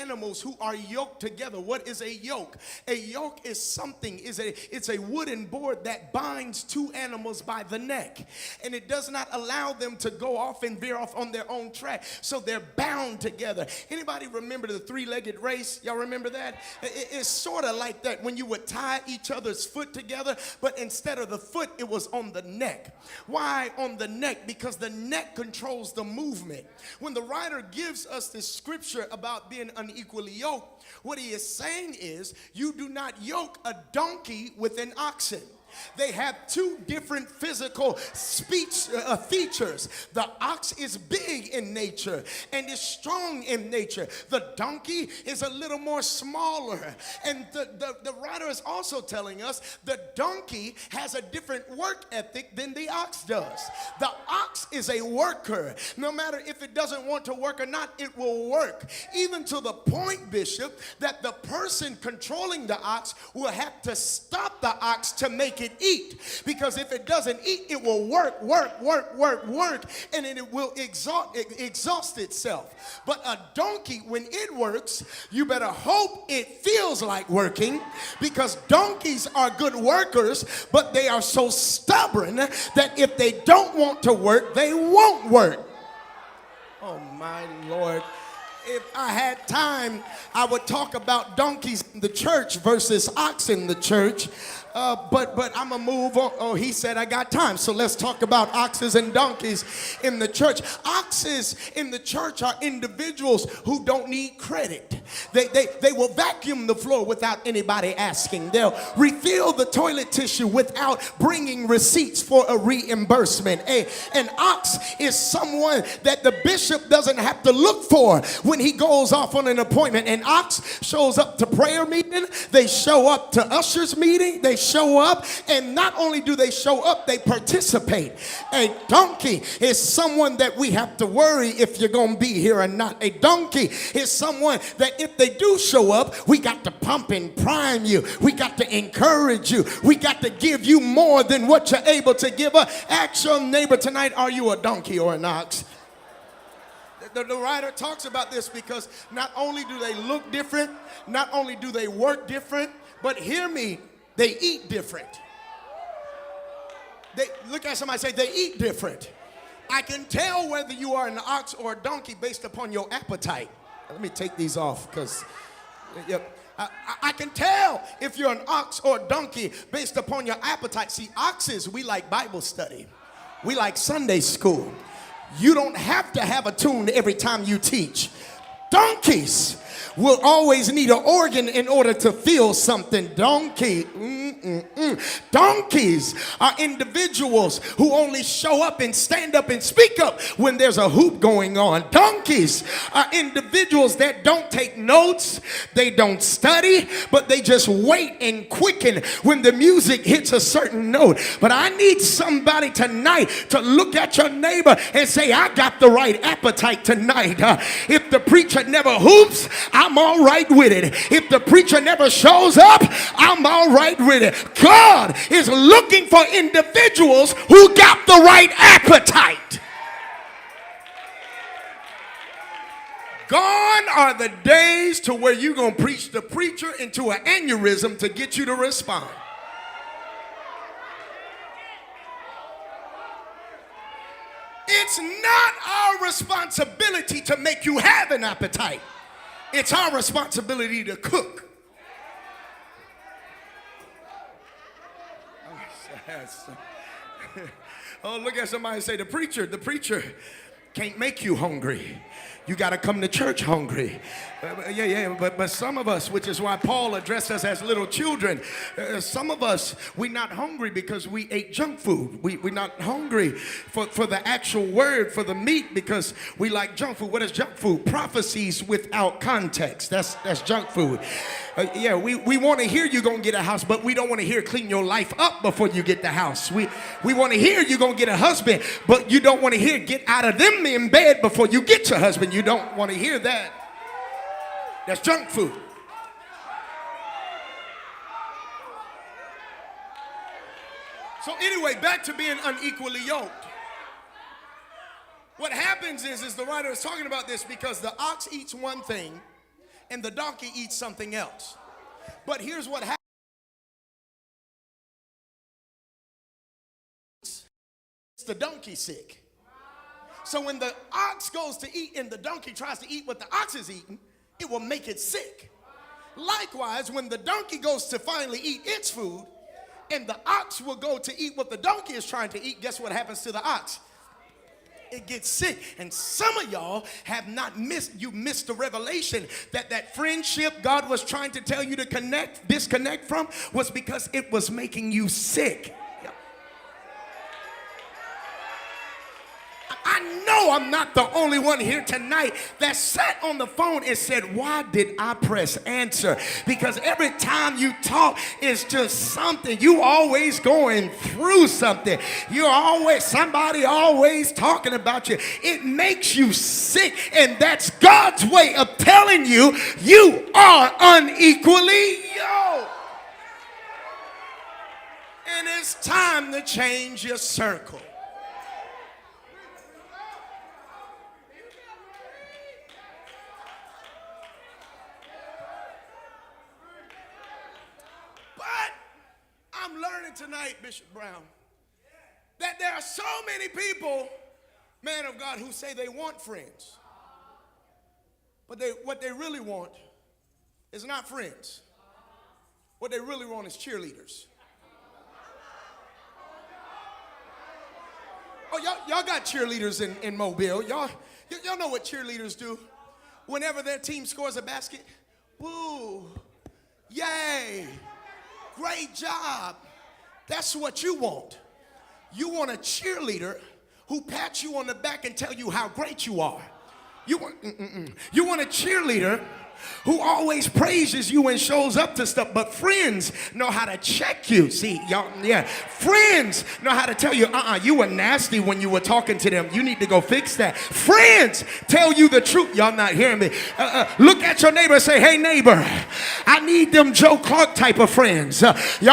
animals who are yoked together. What is a yoke? A yoke is something, it's a wooden board that binds two animals by the neck. And it does not allow them to go off and veer off on their own track. So they're bound together. Anybody remember the three-legged race? Y'all remember that? It's sort of like that when you would tie each other's foot together, but instead of the foot, it was on the neck. Why on the neck? Because the neck controls the movement. When the writer gives us this scripture about being unequally yoked, what he is saying is, you do not yoke a donkey with an oxen. They have two different physical features. The ox is big in nature and is strong in nature. The donkey is a little more smaller. And the writer is also telling us the donkey has a different work ethic than the ox does. The ox is a worker. No matter if it doesn't want to work or not, it will work. Even to the point, Bishop, that the person controlling the ox will have to stop the ox to make it eat, because if it doesn't eat, it will work, and then it will exhaust itself. But a donkey, when it works, you better hope it feels like working, because donkeys are good workers, but they are so stubborn that if they don't want to work, they won't work. Oh my Lord. If I had time, I would talk about donkeys in the church versus oxen in the church. But I'm going to move on. Oh, he said I got time. So let's talk about oxes and donkeys in the church. Oxes in the church are individuals who don't need credit. They will vacuum the floor without anybody asking. They'll refill the toilet tissue without bringing receipts for a reimbursement. An ox is someone that the bishop doesn't have to look for when he goes off on an appointment. An ox shows up to prayer meeting. They show up to ushers meeting. They show up, and not only do they show up, they participate. A donkey is someone that we have to worry if you're going to be here or not. A donkey is someone that if they do show up, we got to pump and prime you. We got to encourage you. We got to give you more than what you're able to give us. Ask your neighbor tonight, are you a donkey or an ox? The writer talks about this because not only do they look different, not only do they work different, but hear me, they eat different. They look at somebody and say, they eat different. I can tell whether you are an ox or a donkey based upon your appetite. Let me take these off because I can tell if you're an ox or a donkey based upon your appetite. See, oxes, we like Bible study. We like Sunday school. You don't have to have a tune every time you teach. Donkeys will always need an organ in order to feel something. Donkeys are individuals who only show up and stand up and speak up when there's a hoop going on. Donkeys are individuals that don't take notes, they don't study, but they just wait and quicken when the music hits a certain note. But I need somebody tonight to look at your neighbor and say, I got the right appetite tonight. If the preacher never hoops, I'm all right with it. If the preacher never shows up, I'm all right with it. God is looking for individuals who got the right appetite. Gone are the days to where you're going to preach the preacher into an aneurysm to get you to respond. It's not our responsibility to make you have an appetite. It's our responsibility to cook. Oh, look at somebody and say, the preacher can't make you hungry. You got to come to church hungry. But some of us, which is why Paul addressed us as little children, some of us, we're not hungry because we ate junk food. We're not hungry for the actual word, for the meat, because we like junk food. What is junk food? Prophecies without context. That's junk food. We want to hear you're going to get a house, but we don't want to hear clean your life up before you get the house. We want to hear you're going to get a husband, but you don't want to hear get out of them in bed before you get your husband. You don't want to hear that. That's junk food. So anyway, back to being unequally yoked. What happens is the writer is talking about this because the ox eats one thing and the donkey eats something else. But here's what happens. It's the donkey sick. So when the ox goes to eat and the donkey tries to eat what the ox is eating, it will make it sick. Likewise, when the donkey goes to finally eat its food and the ox will go to eat what the donkey is trying to eat, guess what happens to the ox? It gets sick. And some of y'all have not missed the revelation that friendship God was trying to tell you to disconnect from was because it was making you sick. I know I'm not the only one here tonight that sat on the phone and said, why did I press answer? Because every time you talk, it's just something. You always going through something. Somebody always talking about you. It makes you sick, and that's God's way of telling you, you are unequally yoked. And it's time to change your circle. I'm learning tonight, Bishop Brown, that there are so many people, man of God, who say they want friends. But what they really want is not friends. What they really want is cheerleaders. Oh, y'all got cheerleaders in Mobile. Y'all know what cheerleaders do. Whenever their team scores a basket, woo, yay. Great job. That's what you want. You want a cheerleader who pats you on the back and tell you how great you are. You want a cheerleader who always praises you and shows up to stuff. But friends know how to check you. See, y'all, yeah. Friends know how to tell you, you were nasty when you were talking to them. You need to go fix that. Friends tell you the truth. Y'all not hearing me. Look at your neighbor and say, hey, neighbor, I need them Joe Clark type of friends. Y'all